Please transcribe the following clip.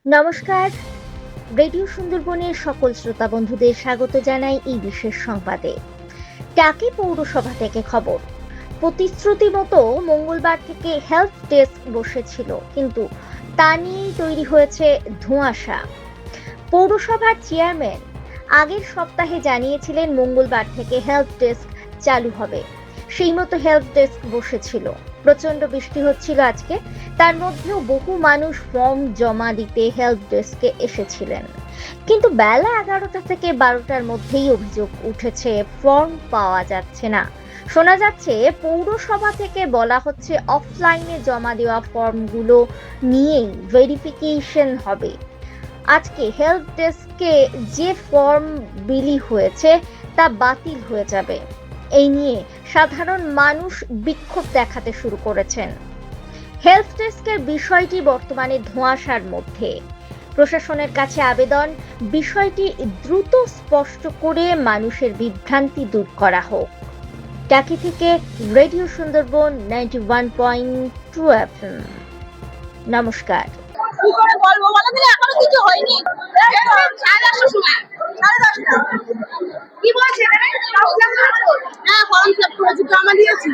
নমস্কার। রেডিও সুন্দরবনের সকল শ্রোতা বন্ধুদের স্বাগত জানাই এই বিশেষ সংবাদে। টাকি পৌরসভা থেকে খবর, প্রতিশ্রুতি মতো মঙ্গলবার থেকে হেলথ ডেস্ক বসেছিল, কিন্তু তা নিয়েই তৈরি হয়েছে ধোঁয়াশা। পৌরসভার চেয়ারম্যান আগের সপ্তাহে জানিয়েছিলেন মঙ্গলবার থেকে হেলথ ডেস্ক চালু হবে। সেই মতো হেলথ ডেস্ক বসেছিল। প্রচন্ড বৃষ্টি হচ্ছিল আজকে, তার মধ্যেও বহু মানুষ ফর্ম জমা দিতে হেলথ ডেস্কে এসেছিলেন। কিন্তু বেলা 11টা থেকে 12টার মধ্যেই অভিযোগ উঠেছে, ফর্ম পাওয়া যাচ্ছে না। শোনা যাচ্ছে পৌরসভা থেকে বলা হচ্ছে অফলাইনে জমা দেওয়া ফর্মগুলো নিয়েই ভেরিফিকেশন হবে। আজকে হেলথ ডেস্কে যে ফর্ম বিলি হয়েছে তা বাতিল হয়ে যাবে। এই নিয়ে সাধারণ মানুষ বিক্ষোভ দেখাতে শুরু করেছেন। হেলথ ডেস্কের বিষয়টি বর্তমানে ধোঁয়াশার মধ্যে। প্রশাসনের কাছে আবেদন, বিষয়টি দ্রুত স্পষ্ট করে মানুষের বিভ্রান্তি দূর করা হোক। টাকি থেকে রেডিও সুন্দরবন 91.2 FM। নমস্কার। কি করে বলবো বলো দিলে এখনো কিছু হয়নি। সাড়ে 10টার সময়, 10:30। কি বলছে এখানে? হ্যাঁ, ফর্ম ফিল আপ করেছি, জমা দিয়েছি।